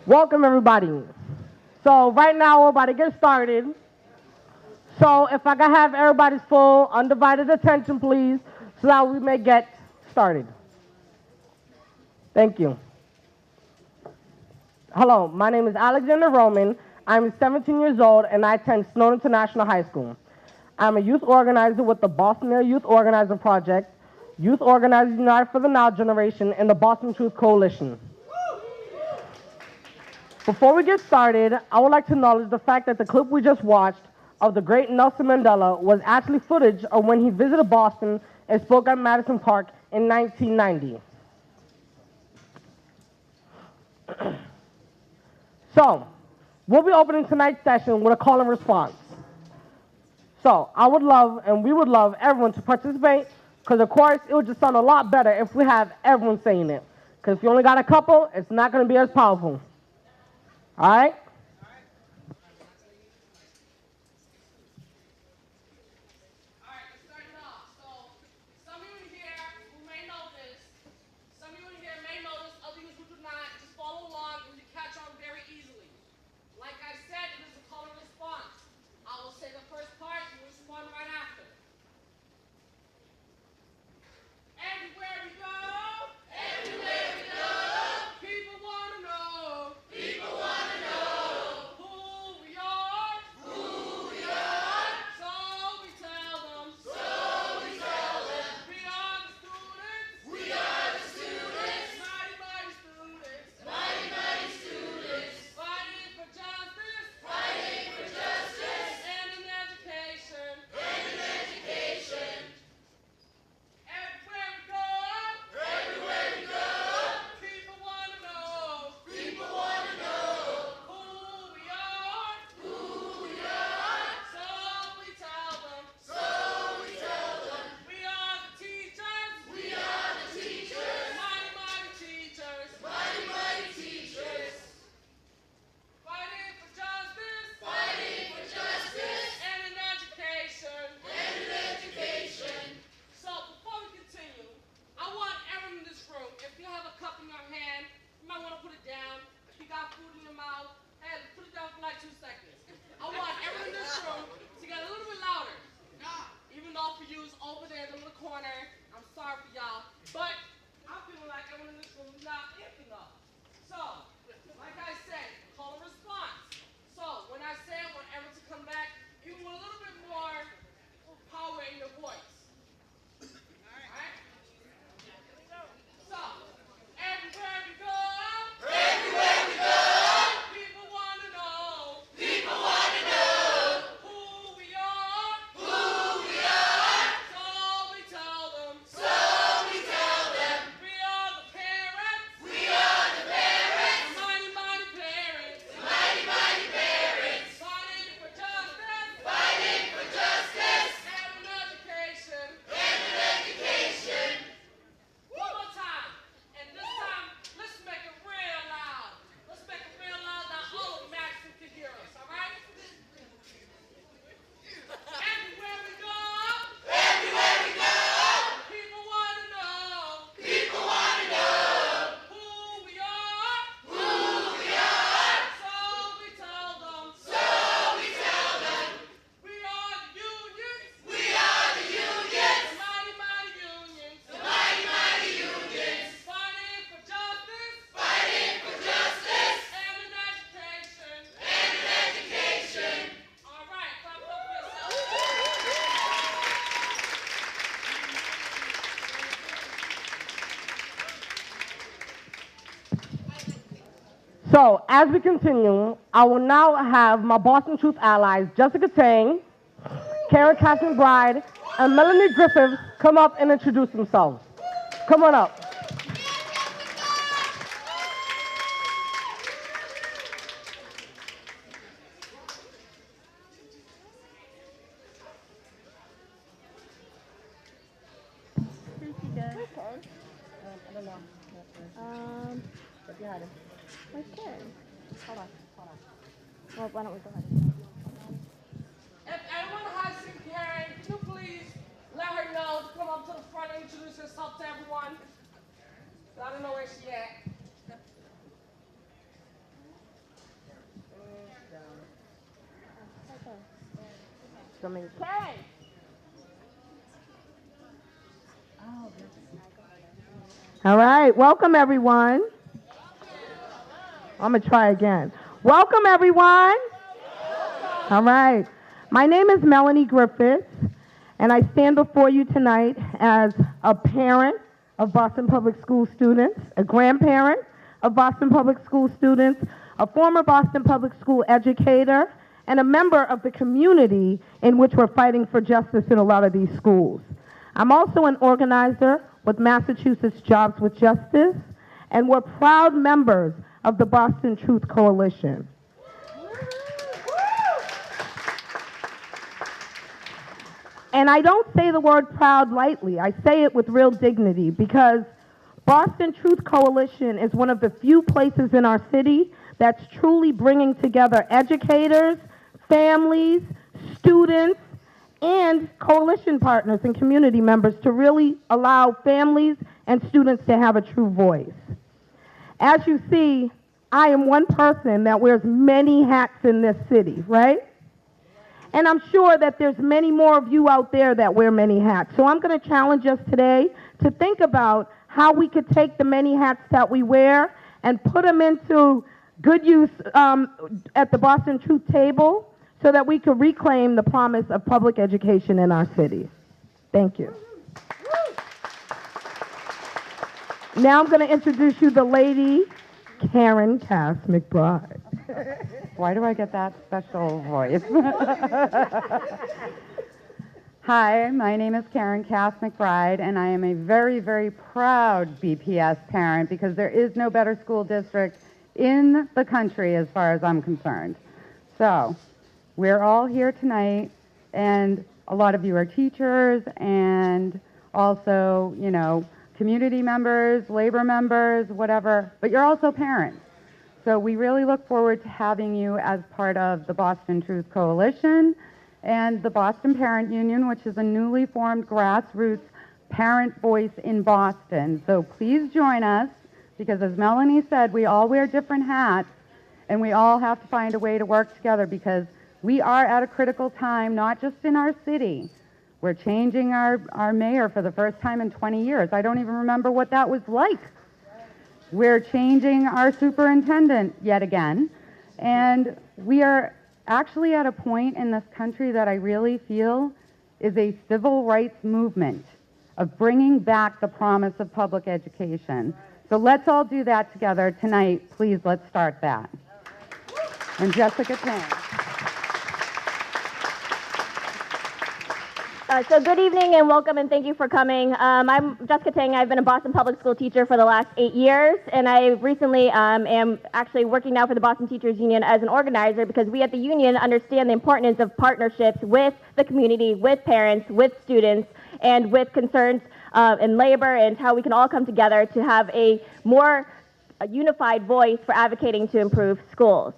Welcome, everybody. So right now, we're about to get started. So if I can have everybody's full, undivided attention, please, so that we may get started. Thank you. Hello, my name is Alexander Roman. I'm 17 years old, and I attend Snow International High School. I'm a youth organizer with the Boston Area Youth Organizer Project, Youth Organizers United for the Now Generation, and the Boston Truth Coalition. Before we get started, I would like to acknowledge the fact that the clip we just watched of the great Nelson Mandela was actually footage of when he visited Boston and spoke at Madison Park in 1990. So, we'll be opening tonight's session with a call and response. So, I would love, and we would love everyone to participate, because of course, it would just sound a lot better if we have everyone saying it. Because if you only got a couple, it's not going to be as powerful. All right? So, as we continue, I will now have my Boston Truth allies, Jessica Tang, Karen McBride, and Melanie Griffith come up and introduce themselves. Come on up. I don't know. Behind him. Okay. Hold on. Well, why don't we go ahead? If anyone has seen Karen, can you please let her know to come up to the front and introduce herself to everyone? I don't know where she at. Karen. All right, welcome everyone. I'm gonna try again. Welcome everyone. All right, my name is Melanie Griffith, and I stand before you tonight as a parent of Boston Public School students, a grandparent of Boston Public School students, a former Boston Public School educator, and a member of the community in which we're fighting for justice in a lot of these schools. I'm also an organizer with Massachusetts Jobs with Justice, and we're proud members of the Boston Truth Coalition. And I don't say the word proud lightly. I say it with real dignity because Boston Truth Coalition is one of the few places in our city that's truly bringing together educators, families, students, and coalition partners and community members to really allow families and students to have a true voice. As you see, I am one person that wears many hats in this city, right? And I'm sure that there's many more of you out there that wear many hats. So I'm going to challenge us today to think about how we could take the many hats that we wear and put them into good use at the Boston Truth table so that we could reclaim the promise of public education in our city. Thank you. Now I'm going to introduce you the lady, Karen Cass McBride. Why do I get that special voice? Hi, my name is Karen Cass McBride, and I am a very, very proud BPS parent because there is no better school district in the country as far as I'm concerned. So, we're all here tonight, and a lot of you are teachers and also, you know, community members, labor members, whatever, but you're also parents. So we really look forward to having you as part of the Boston Truth Coalition and the Boston Parent Union, which is a newly formed grassroots parent voice in Boston. So please join us, because as Melanie said, we all wear different hats, and we all have to find a way to work together because we are at a critical time, not just in our city. We're changing our mayor for the first time in 20 years. I don't even remember what that was like. We're changing our superintendent yet again, and we are actually at a point in this country that I really feel is a civil rights movement of bringing back the promise of public education. So let's all do that together tonight. Please, let's start that. And Jessica Tang. So good evening and welcome and thank you for coming. I'm Jessica Tang. I've been a Boston Public School teacher for the last 8 years, and I recently am actually working now for the Boston Teachers Union as an organizer because we at the union understand the importance of partnerships with the community, with parents, with students, and with concerns in labor and how we can all come together to have a more unified voice for advocating to improve schools.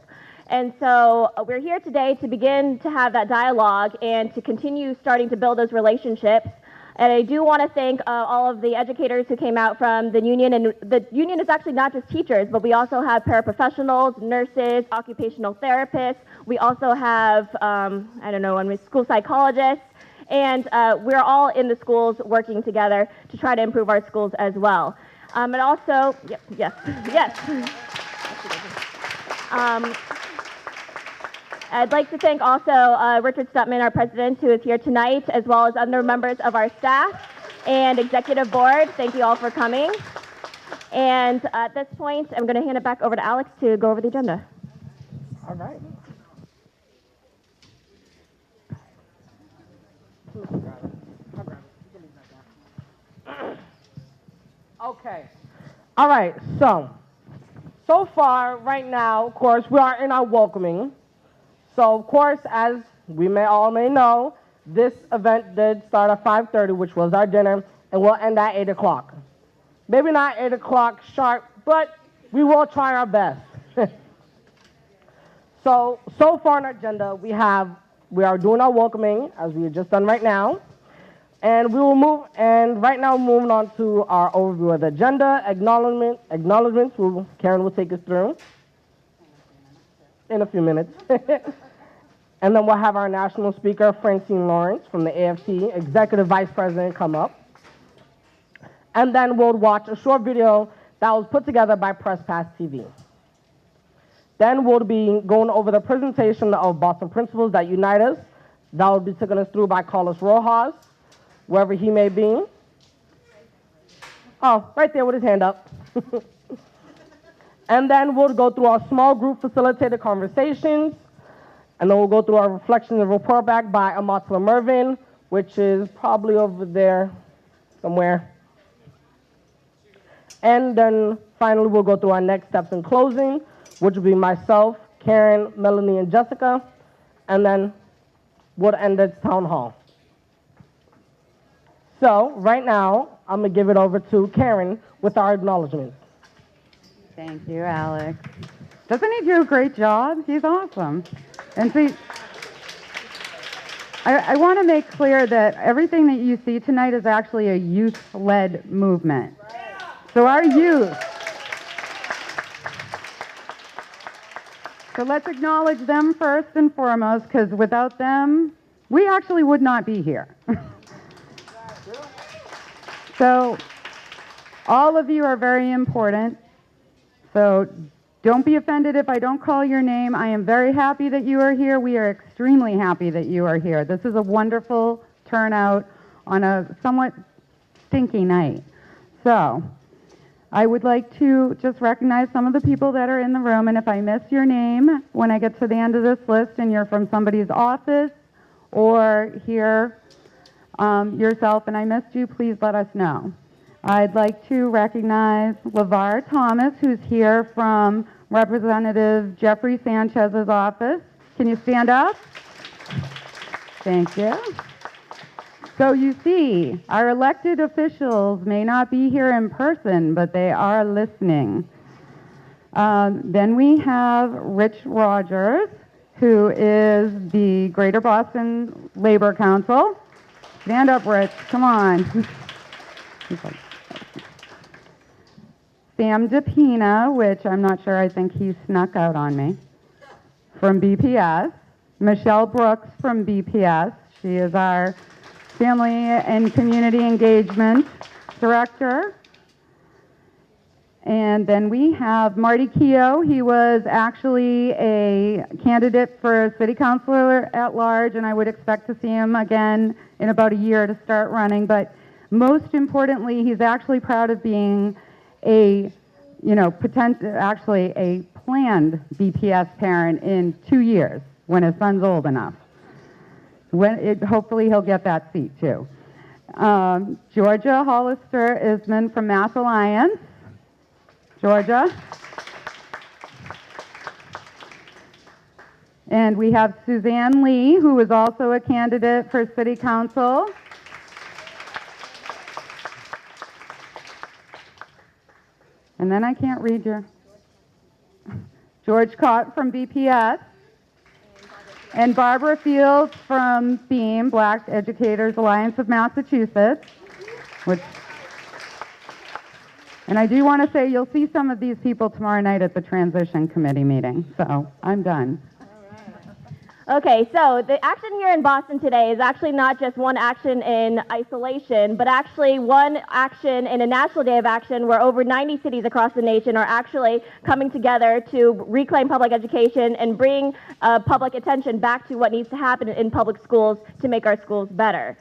And so we're here today to begin to have that dialogue and to continue starting to build those relationships. And I do want to thank all of the educators who came out from the union. And the union is actually not just teachers, but we also have paraprofessionals, nurses, occupational therapists. We also have, school psychologists. And we're all in the schools working together to try to improve our schools as well. And also, yes. I'd like to thank also Richard Stutman, our president, who is here tonight, as well as other members of our staff and executive board. Thank you all for coming. And at this point, I'm going to hand it back over to Alex to go over the agenda. All right. Okay. All right. So far, right now, of course, we are in our welcoming. So, of course, as we all may know, this event did start at 5:30, which was our dinner, and we'll end at 8 o'clock. Maybe not 8 o'clock sharp, but we will try our best. So far on our agenda, we are doing our welcoming, as we have just done right now. And we will move, and right now we're moving on to our overview of the agenda, acknowledgements, Karen will take us through in a few minutes. And then we'll have our national speaker, Francine Lawrence from the AFT, Executive Vice President, come up. And then we'll watch a short video that was put together by Press Pass TV. Then we'll be going over the presentation of Boston Principles That Unite Us. That will be taken us through by Carlos Rojas, wherever he may be. Oh, right there with his hand up. And then we'll go through our small group facilitated conversations. And then we'll go through our reflection and report back by Robert Lamothe, which is probably over there somewhere. And then finally, we'll go through our next steps in closing, which will be myself, Karen, Melanie, and Jessica. And then we'll end at town hall. So right now, I'm going to give it over to Karen with our acknowledgments. Thank you, Alex. Doesn't he do a great job? He's awesome. And see, I want to make clear that everything that you see tonight is actually a youth-led movement. So our youth. So let's acknowledge them first and foremost, because without them, we actually would not be here. So all of you are very important. So don't be offended if I don't call your name. I am very happy that you are here. We are extremely happy that you are here. This is a wonderful turnout on a somewhat stinky night. So I would like to just recognize some of the people that are in the room, and if I miss your name when I get to the end of this list and you're from somebody's office or here yourself and I missed you, please let us know. I'd like to recognize LeVar Thomas, who's here from Representative Jeffrey Sanchez's office. Can you stand up? Thank you. So you see, our elected officials may not be here in person, but they are listening. Then we have Rich Rogers, who is the Greater Boston Labor Council. Stand up, Rich. Come on. Sam DePina, which I'm not sure, I think he snuck out on me, from BPS. Michelle Brooks from BPS. She is our Family and Community Engagement Director. And then we have Marty Keogh. He was actually a candidate for city councilor at large, and I would expect to see him again in about a year to start running. But most importantly, he's actually proud of being a, actually a planned BPS parent in 2 years when his son's old enough. Hopefully he'll get that seat too. Georgia Hollister Isman from Mass Alliance. Georgia. And we have Suzanne Lee, who is also a candidate for city council. And then I can't read your... George Cott from BPS. And Barbara Fields from BEAM, Black Educators Alliance of Massachusetts. And I do want to say you'll see some of these people tomorrow night at the transition committee meeting. So I'm done. Okay, so the action here in Boston today is actually not just one action in isolation, but actually one action in a national day of action where over 90 cities across the nation are actually coming together to reclaim public education and bring public attention back to what needs to happen in public schools to make our schools better.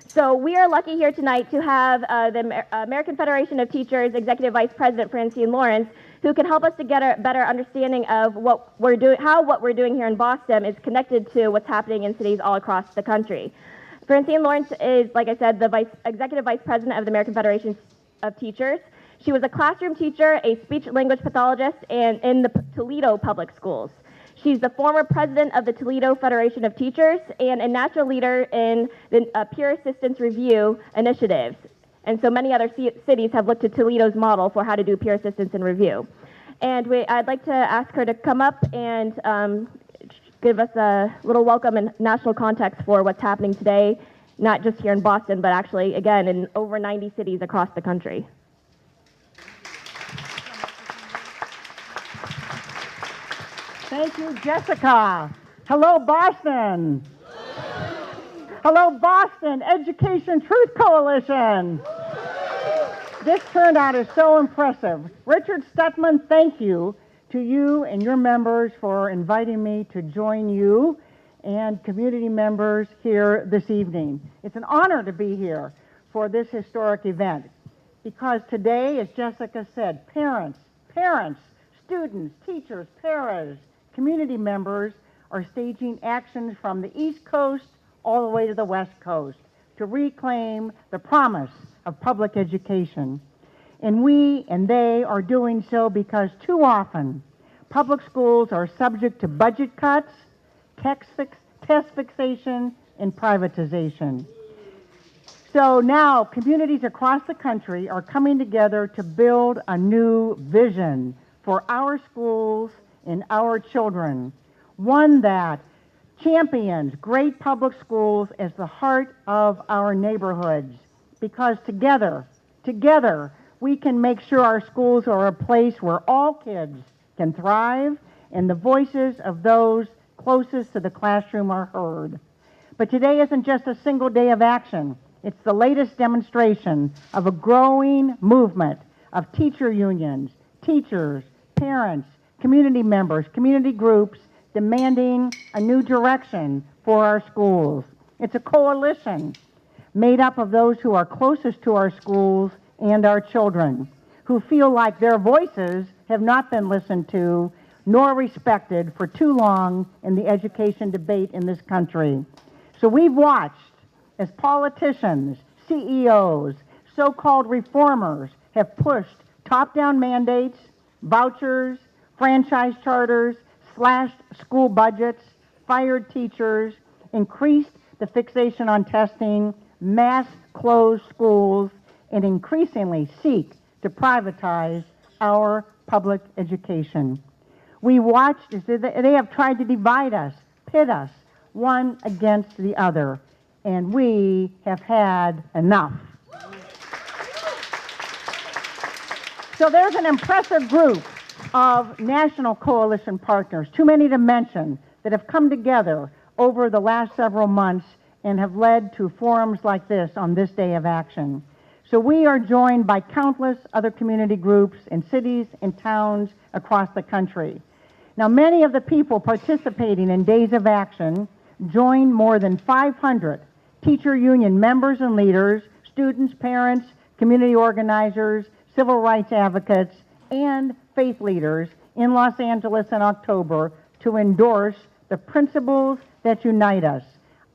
So we are lucky here tonight to have the American Federation of Teachers Executive Vice President Francine Lawrence, who can help us to get a better understanding of what we're doing, how what we're doing here in Boston is connected to what's happening in cities all across the country. Francine Lawrence is, like I said, the Executive Vice President of the American Federation of Teachers. She was a classroom teacher, a speech-language pathologist, and in the Toledo public schools. She's the former president of the Toledo Federation of Teachers and a natural leader in the Peer Assistance Review initiatives. And so many other cities have looked to Toledo's model for how to do peer assistance and review. And I'd like to ask her to come up and give us a little welcome and national context for what's happening today, not just here in Boston, but actually, again, in over 90 cities across the country. Thank you, Jessica. Hello, Boston. Hello, Boston Education Truth Coalition. This turnout is so impressive. Richard Stutman, thank you to you and your members for inviting me to join you and community members here this evening. It's an honor to be here for this historic event because today, as Jessica said, parents, students, teachers, paras, community members are staging actions from the East Coast all the way to the West Coast to reclaim the promise of public education. And we and they are doing so because too often public schools are subject to budget cuts, test fixation, and privatization. So now communities across the country are coming together to build a new vision for our schools and our children, one that champions great public schools as the heart of our neighborhoods, because together, we can make sure our schools are a place where all kids can thrive and the voices of those closest to the classroom are heard. But today isn't just a single day of action. It's the latest demonstration of a growing movement of teacher unions, teachers, parents, community members, community groups demanding a new direction for our schools. It's a coalition made up of those who are closest to our schools and our children, who feel like their voices have not been listened to nor respected for too long in the education debate in this country. So we've watched as politicians, CEOs, so-called reformers have pushed top-down mandates, vouchers, franchise charters, slashed school budgets, fired teachers, increased the fixation on testing, mass closed schools, and increasingly seek to privatize our public education. We watched as they have tried to divide us, pit us, one against the other, and we have had enough. So there's an impressive group of national coalition partners, too many to mention, that have come together over the last several months and have led to forums like this on this day of action. So we are joined by countless other community groups in cities and towns across the country. Now, many of the people participating in Days of Action joined more than 500 teacher union members and leaders, students, parents, community organizers, civil rights advocates, and faith leaders in Los Angeles in October to endorse the principles that unite us,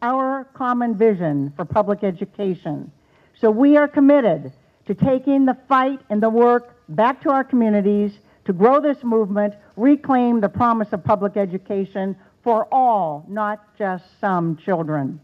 our common vision for public education. So we are committed to taking the fight and the work back to our communities to grow this movement, reclaim the promise of public education for all, not just some children.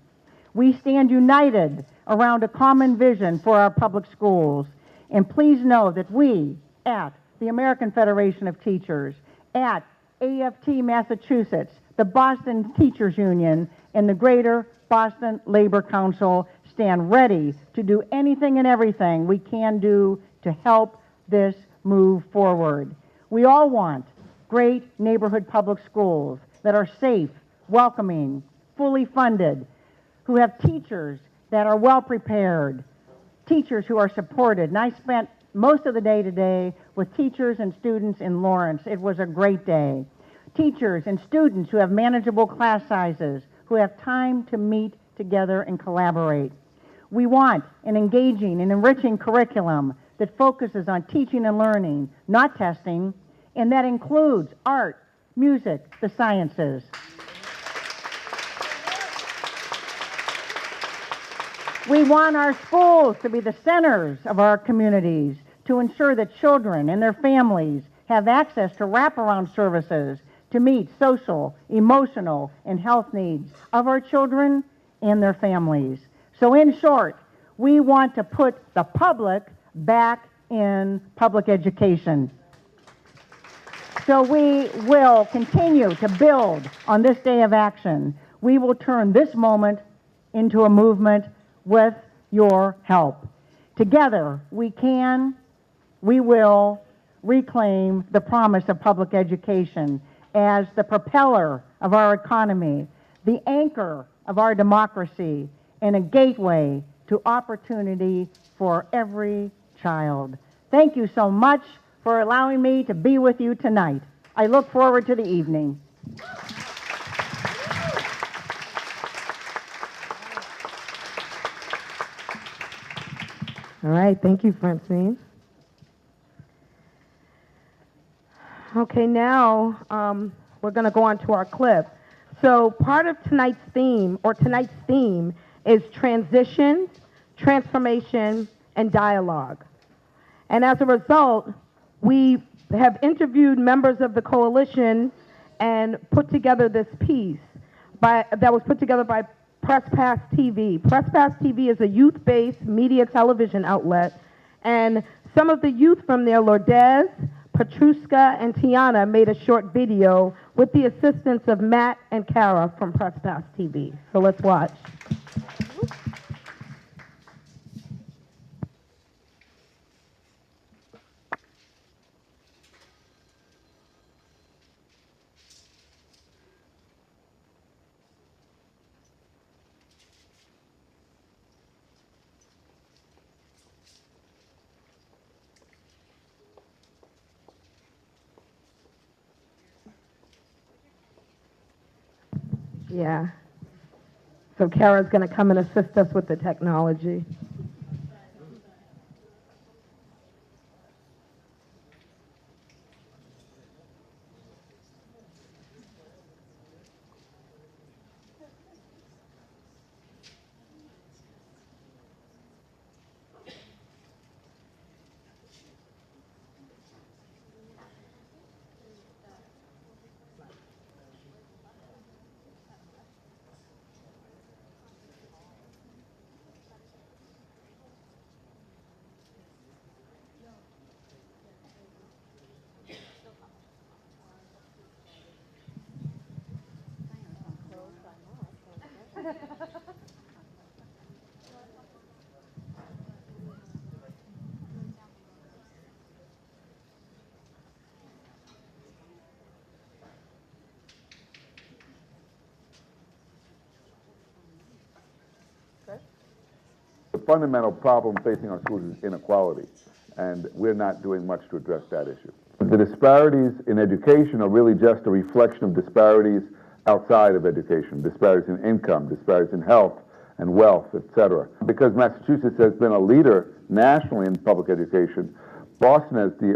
We stand united around a common vision for our public schools. And please know that we, at the American Federation of Teachers, at AFT Massachusetts, the Boston Teachers Union, and the Greater Boston Labor Council stand ready to do anything and everything we can do to help this move forward. We all want great neighborhood public schools that are safe, welcoming, fully funded, who have teachers that are well prepared, teachers who are supported. And I spent most of the day today with teachers and students in Lawrence. It was a great day. Teachers and students who have manageable class sizes, who have time to meet together and collaborate. We want an engaging and enriching curriculum that focuses on teaching and learning, not testing, and that includes art, music, the sciences. We want our schools to be the centers of our communities to ensure that children and their families have access to wraparound services to meet social, emotional, and health needs of our children and their families. So in short, we want to put the public back in public education. So we will continue to build on this day of action. We will turn this moment into a movement with your help. Together, we will reclaim the promise of public education as the propeller of our economy, the anchor of our democracy, and a gateway to opportunity for every child. Thank you so much for allowing me to be with you tonight. I look forward to the evening. All right, thank you, Francine. Okay, now we're going to go on to our clip. So part of tonight's theme is transition, transformation, and dialogue. And as a result, we have interviewed members of the coalition and put together this piece that was put together by Press Pass TV. Press Pass TV is a youth-based media television outlet, and some of the youth from there, Lourdes, Petruska, and Tiana, made a short video with the assistance of Matt and Kara from Press Pass TV. So let's watch. Yeah. So Kara's going to come and assist us with the technology. The fundamental problem facing our schools is inequality, and we're not doing much to address that issue. The disparities in education are really just a reflection of disparities outside of education, disparities in income, disparities in health and wealth, etc. Because Massachusetts has been a leader nationally in public education, Boston, as the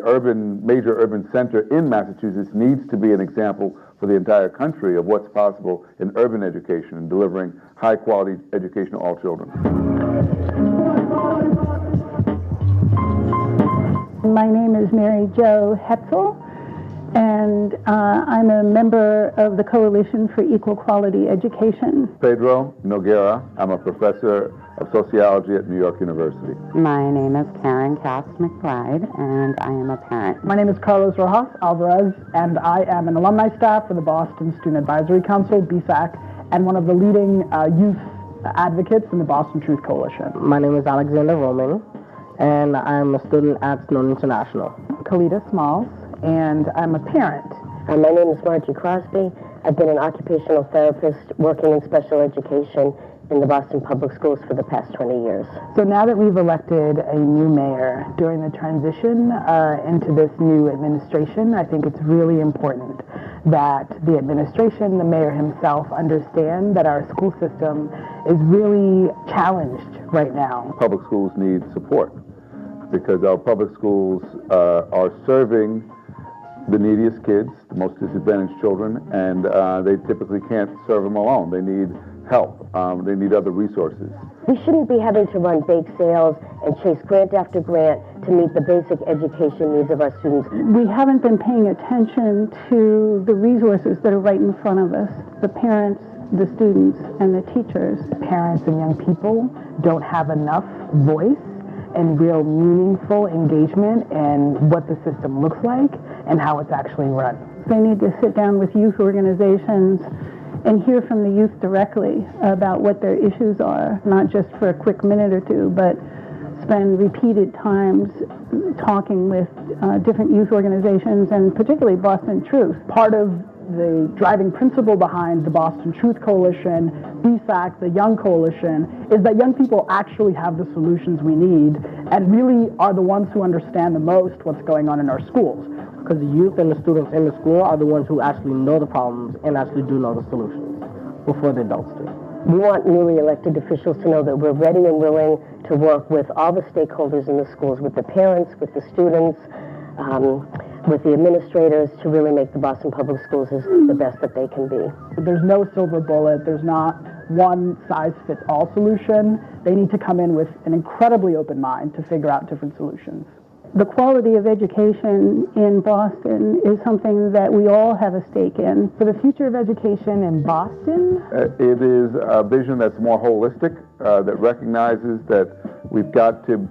major urban center in Massachusetts, needs to be an example for the entire country of what's possible in urban education and delivering high-quality education to all children. My name is Mary Jo Hetzel, and I'm a member of the Coalition for Equal Quality Education. Pedro Noguera. I'm a professor of sociology at New York University. My name is Karen McBride, and I am a parent. My name is Carlos Rojas Alvarez, and I am an alumni staff for the Boston Student Advisory Council, BSAC, and one of the leading youth advocates in the Boston Truth Coalition. My name is Alexander Roman, and I'm a student at Snow International. Kalita Smalls, and I'm a parent. My name is Margie Crosby. I've been an occupational therapist working in special education in the Boston Public Schools for the past 20 years. So now that we've elected a new mayor during the transition into this new administration, I think it's really important that the administration, the mayor himself, understand that our school system is really challenged right now. Public schools need support because our public schools are serving the neediest kids, the most disadvantaged children, and they typically can't serve them alone. They need help. They need other resources. We shouldn't be having to run bake sales and chase grant after grant to meet the basic education needs of our students. We haven't been paying attention to the resources that are right in front of us, the parents, the students, and the teachers. Parents and young people don't have enough voice and real meaningful engagement in what the system looks like and how it's actually run. They need to sit down with youth organizations and hear from the youth directly about what their issues are, not just for a quick minute or two, but spend repeated times talking with different youth organizations, and particularly Boston Truth. Part of the driving principle behind the Boston Truth Coalition, BSAC, the Young Coalition, is that young people actually have the solutions we need and really are the ones who understand the most what's going on in our schools. Because the youth and the students in the school are the ones who actually know the problems and actually do know the solutions before the adults do. We want newly elected officials to know that we're ready and willing to work with all the stakeholders in the schools, with the parents, with the students, with the administrators, to really make the Boston Public Schools the best that they can be. There's no silver bullet. There's not one size fits all solution. They need to come in with an incredibly open mind to figure out different solutions. The quality of education in Boston is something that we all have a stake in. For the future of education in Boston? It is a vision that's more holistic, that recognizes that we've got to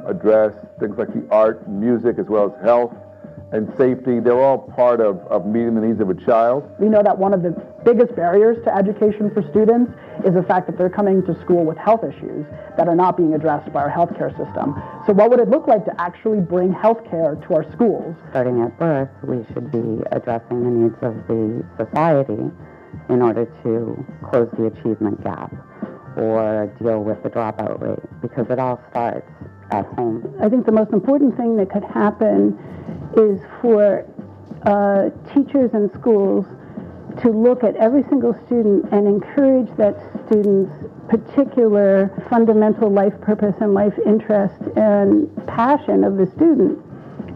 address things like the art, music, as well as health and safety. They're all part of meeting the needs of a child. We know that one of the biggest barriers to education for students is the fact that they're coming to school with health issues that are not being addressed by our healthcare system. So what would it look like to actually bring healthcare to our schools? Starting at birth, we should be addressing the needs of the society in order to close the achievement gap or deal with the dropout rate, because it all starts at home. I think the most important thing that could happen is for teachers and schools to look at every single student and encourage that student's particular fundamental life purpose and life interest and passion of the student.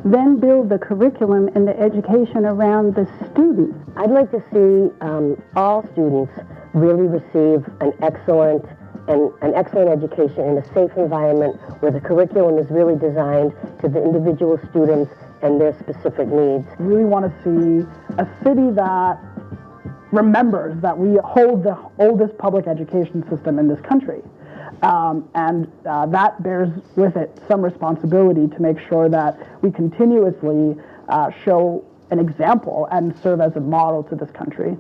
Then build the curriculum and the education around the student. I'd like to see all students really receive an excellent education in a safe environment where the curriculum is really designed to the individual students and their specific needs. We really want to see a city that remembers that we hold the oldest public education system in this country. And that bears with it some responsibility to make sure that we continuously show an example and serve as a model to this country.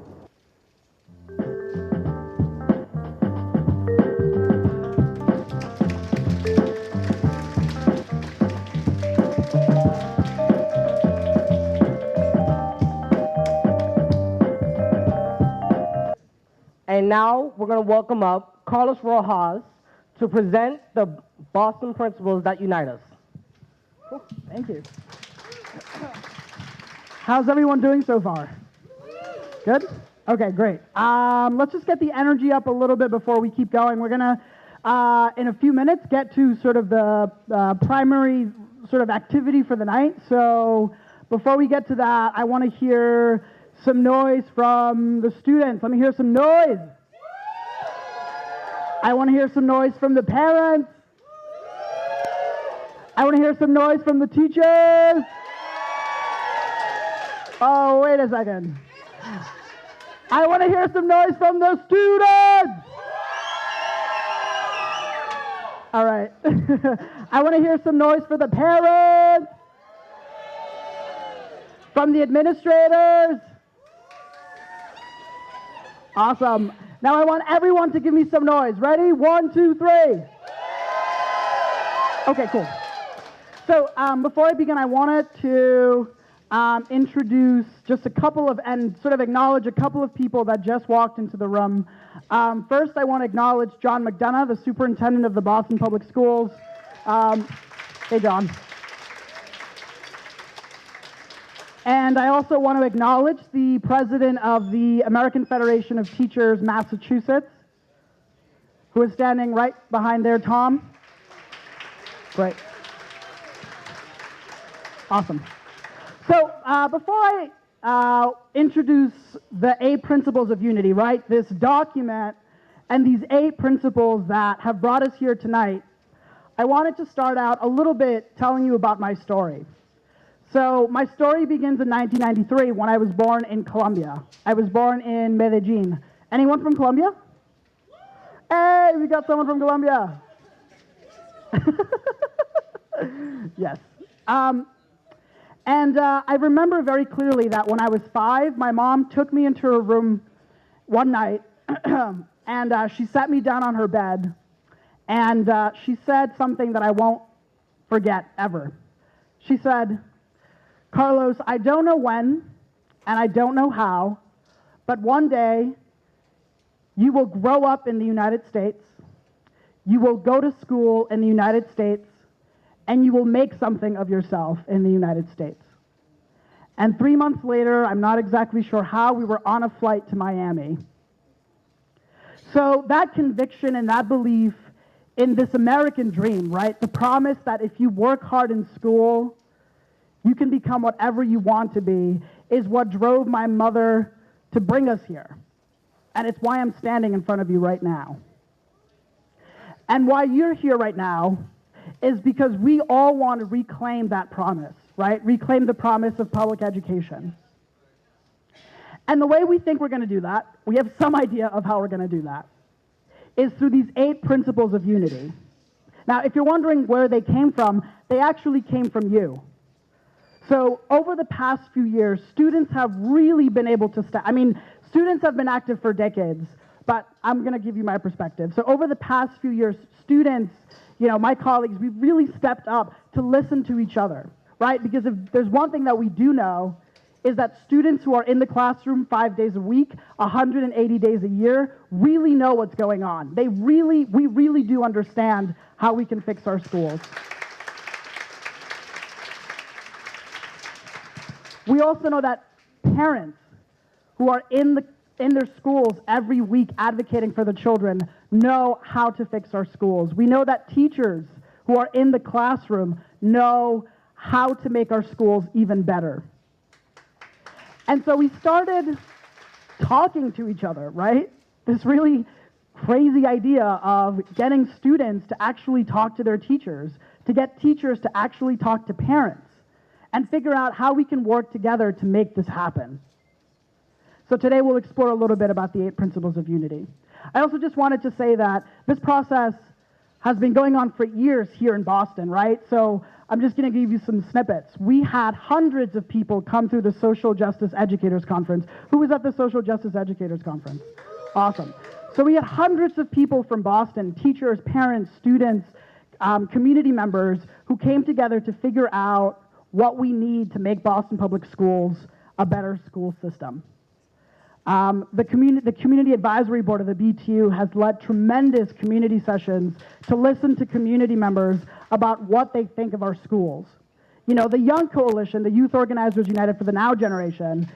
And now we're going to welcome up Carlos Rojas to present the Boston principles that unite us. Cool. Thank you. How's everyone doing so far? Good? Okay, great. Let's just get the energy up a little bit before we keep going. We're going to, in a few minutes, get to sort of the primary sort of activity for the night. So before we get to that, I want to hear some noise from the students. Let me hear some noise. I want to hear some noise from the parents. I want to hear some noise from the teachers. Oh, wait a second. I want to hear some noise from the students. All right. I want to hear some noise for the parents. From the administrators. Awesome. Now I want everyone to give me some noise. Ready? 1, 2, 3. Okay, cool. So before I begin, I wanted to introduce just a couple of, and sort of acknowledge a couple of people that just walked into the room. First, I want to acknowledge John McDonough, the superintendent of the Boston Public Schools. Hey, John. And I also want to acknowledge the president of the American Federation of Teachers, Massachusetts, who is standing right behind there, Tom. Great. Awesome. So before I introduce the 8 principles of unity, right, this document and these 8 principles that have brought us here tonight, I wanted to start out a little bit telling you about my story. So my story begins in 1993 when I was born in Colombia. I was born in Medellin. Anyone from Colombia? Hey, we got someone from Colombia. Yes. And I remember very clearly that when I was 5, my mom took me into her room one night, and she sat me down on her bed, and she said something that I won't forget ever. She said, "Carlos, I don't know when, and I don't know how, but one day you will grow up in the United States, you will go to school in the United States, and you will make something of yourself in the United States. And 3 months later, I'm not exactly sure how, we were on a flight to Miami. So that conviction and that belief in this American dream, right? The promise that if you work hard in school, you can become whatever you want to be, is what drove my mother to bring us here. And it's why I'm standing in front of you right now. And why you're here right now is because we all want to reclaim that promise, right? Reclaim the promise of public education. And the way we think we're going to do that, we have some idea of how we're going to do that, is through these 8 principles of unity. Now, if you're wondering where they came from, they actually came from you. So over the past few years, students have really been able to students have been active for decades, but I'm going to give you my perspective. So over the past few years, students, my colleagues, we've really stepped up to listen to each other, right? Because if there's one thing that we do know is that students who are in the classroom 5 days a week, 180 days a year, really know what's going on. We really do understand how we can fix our schools. We also know that parents who are in their schools every week advocating for the children know how to fix our schools. We know that teachers who are in the classroom know how to make our schools even better. And so we started talking to each other, right? This really crazy idea of getting students to actually talk to their teachers, to get teachers to actually talk to parents, and figure out how we can work together to make this happen. So today we'll explore a little bit about the 8 principles of unity. I also just wanted to say that this process has been going on for years here in Boston, right? So I'm just going to give you some snippets. We had hundreds of people come through the Social Justice Educators Conference. Who was at the Social Justice Educators Conference? Awesome. So we had hundreds of people from Boston, teachers, parents, students, community members, who came together to figure out what we need to make Boston Public Schools a better school system. The Community Advisory Board of the BTU has led tremendous community sessions to listen to community members about what they think of our schools. The Young Coalition, the Youth Organizers United for the Now generation,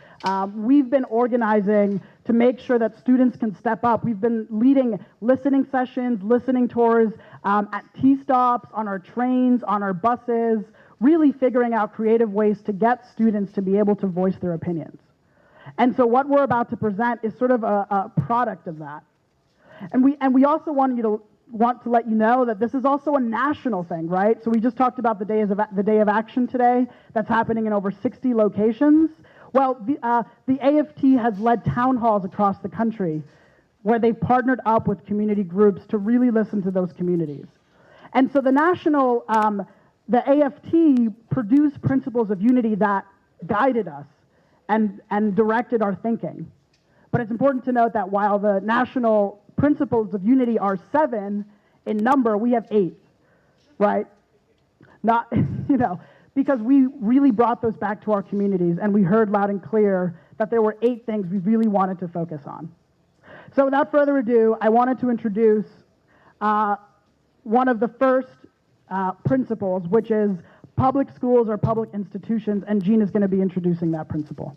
we've been organizing to make sure that students can step up. We've been leading listening sessions, listening tours at T-stops, on our trains, on our buses, really figuring out creative ways to get students to be able to voice their opinions. And so what we're about to present is sort of a product of that. And we also want to let you know that this is also a national thing, right? So we just talked about the Day of Action today. That's happening in over 60 locations. Well, the AFT has led town halls across the country where they've partnered up with community groups to really listen to those communities. And so the AFT produced principles of unity that guided us and directed our thinking. But it's important to note that while the national principles of unity are 7 in number, we have 8, right? Not, because we really brought those back to our communities, and we heard loud and clear that there were 8 things we really wanted to focus on. So without further ado, I wanted to introduce one of the first principles, which is public schools are public institutions, and Jean is going to be introducing that principle.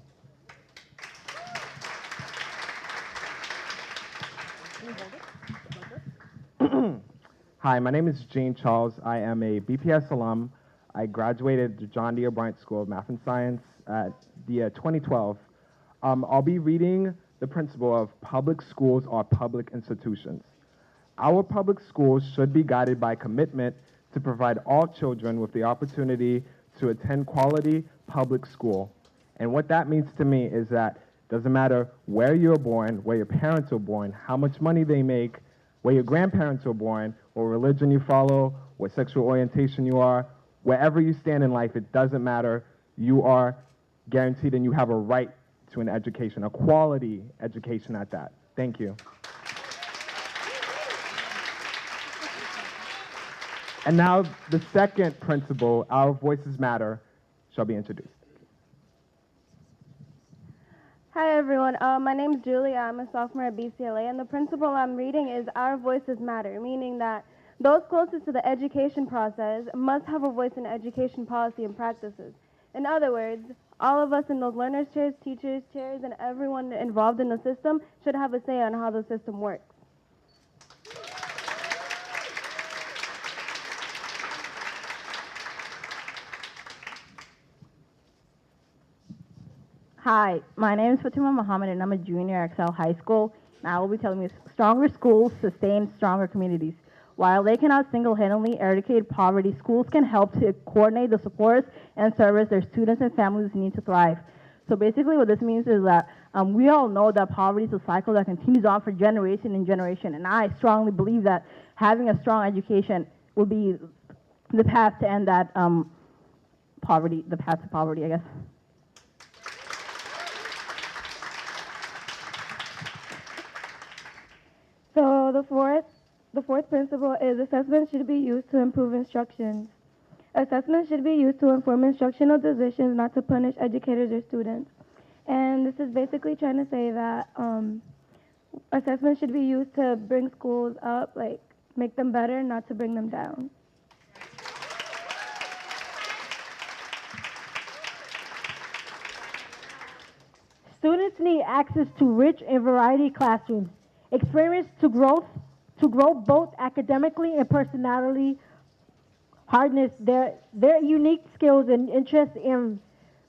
Hi, my name is Jane Charles. I am a BPS alum. I graduated the John D. O'Brien School of Math and Science at the 2012. I'll be reading the principle of public schools are public institutions. Our public schools should be guided by commitment to provide all children with the opportunity to attend quality public school. And what that means to me is that it doesn't matter where you're born, where your parents were born, how much money they make, where your grandparents were born, what religion you follow, what sexual orientation you are, wherever you stand in life, it doesn't matter. You are guaranteed and you have a right to an education, a quality education at that. Thank you. And now the second principle, our voices matter, shall be introduced. Hi everyone, my name is Julie. I'm a sophomore at BCLA, and the principle I'm reading is Our Voices Matter, meaning that those closest to the education process must have a voice in education policy and practices. In other words, all of us in those learners' chairs, teachers' chairs, and everyone involved in the system should have a say on how the system works. Hi, my name is Fatima Muhammad, and I'm a junior at Excel High School. And I will be telling you stronger schools sustain stronger communities. While they cannot single-handedly eradicate poverty, schools can help to coordinate the supports and service their students and families need to thrive. So basically what this means is that we all know that poverty is a cycle that continues on for generation and generation. And I strongly believe that having a strong education will be the path to end that poverty, the path to poverty, I guess. So the fourth principle is assessment should be used to improve instructions. Assessment should be used to inform instructional decisions, not to punish educators or students. And this is basically trying to say that assessment should be used to bring schools up, like make them better, not to bring them down. Students need access to rich and variety classrooms, experience to grow both academically and personality, harness their unique skills and interests, and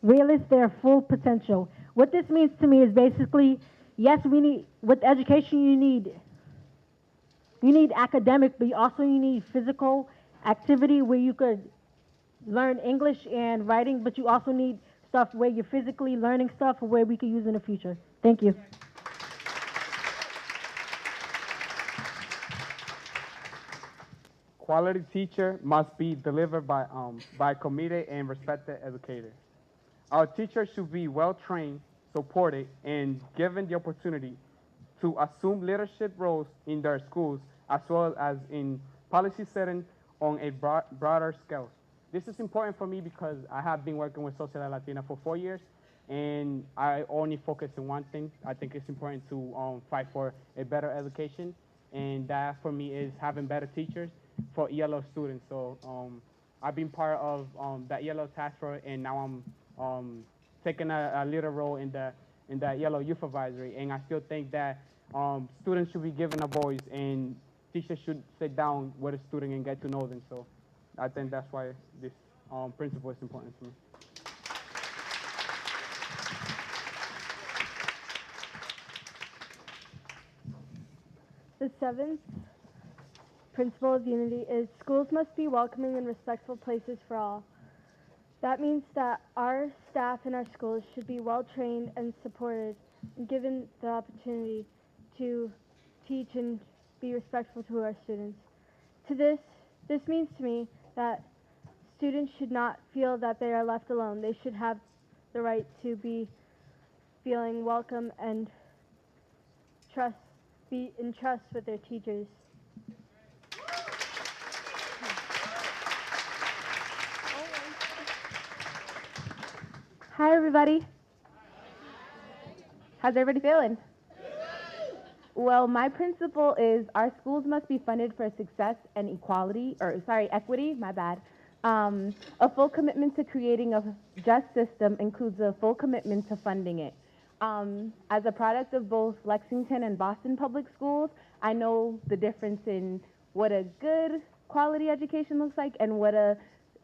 realize their full potential. What this means to me is basically, yes, we need, with education you need academic, but also you need physical activity where you could learn English and writing, but you also need stuff where you're physically learning stuff where we could use in the future. Thank you. Quality teacher must be delivered by committed and respected educators. Our teachers should be well trained, supported, and given the opportunity to assume leadership roles in their schools as well as in policy setting on a broader scale. This is important for me because I have been working with Sociedad Latina for 4 years, and I only focus on one thing. I think it's important to fight for a better education, and that for me is having better teachers for ELO students. So I've been part of the ELO task force, and now I'm taking a leader role in the ELO youth advisory. And I still think that students should be given a voice, and teachers should sit down with a student and get to know them. So I think that's why this principle is important to me. The seventh principle of unity is schools must be welcoming and respectful places for all. That means that our staff in our schools should be well trained and supported and given the opportunity to teach and be respectful to our students. This means to me that students should not feel that they are left alone. They should have the right to be feeling welcome and be in trust with their teachers. Hi, everybody. How's everybody feeling? Well, my principle is our schools must be funded for success and equity, my bad. A full commitment to creating a just system includes a full commitment to funding it. As a product of both Lexington and Boston public schools, I know the difference in what a good quality education looks like and what a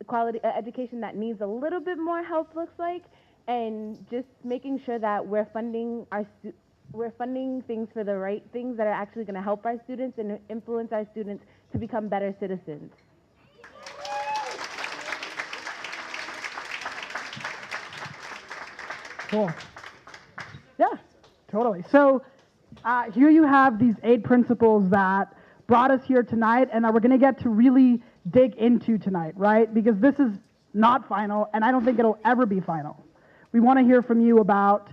quality education that needs a little bit more help looks like, and just making sure that we're funding things for the right things that are actually going to help our students and influence our students to become better citizens. Cool. Yeah, totally. So here you have these 8 principles that brought us here tonight and that we're going to get to really dig into tonight, right? Because this is not final, and I don't think it'll ever be final. We want to hear from you about,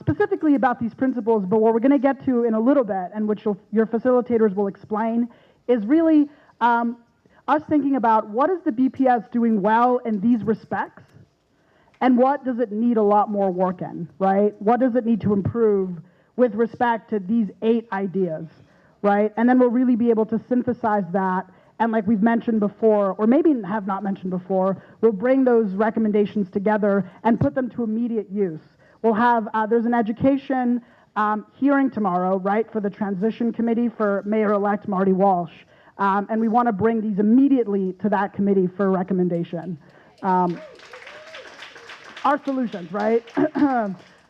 specifically about these principles, but what we're going to get to in a little bit, and which your facilitators will explain, is really us thinking about what is the BPS doing well in these respects, And what does it need a lot more work in, right? What does it need to improve with respect to these 8 ideas, right? And then we'll really be able to synthesize that, and like we've mentioned before, or maybe have not mentioned before, we'll bring those recommendations together and put them to immediate use. We'll have, there's an education hearing tomorrow, right, for the transition committee for Mayor-elect Marty Walsh. And we want to bring these immediately to that committee for recommendation. Our solutions, right?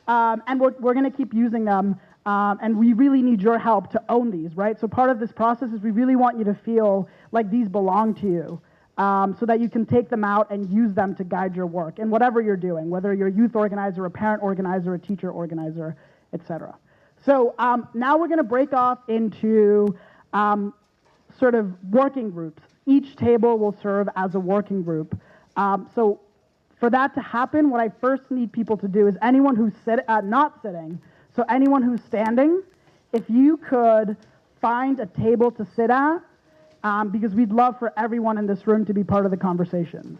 And we're going to keep using them, and we really need your help to own these, right? So part of this process is we really want you to feel like these belong to you, so that you can take them out and use them to guide your work in whatever you're doing, whether you're a youth organizer, a parent organizer, a teacher organizer, etc. So now we're going to break off into sort of working groups. Each table will serve as a working group. So for that to happen, what I first need people to do is anyone who's not sitting, so anyone who's standing, if you could find a table to sit at, because we'd love for everyone in this room to be part of the conversations.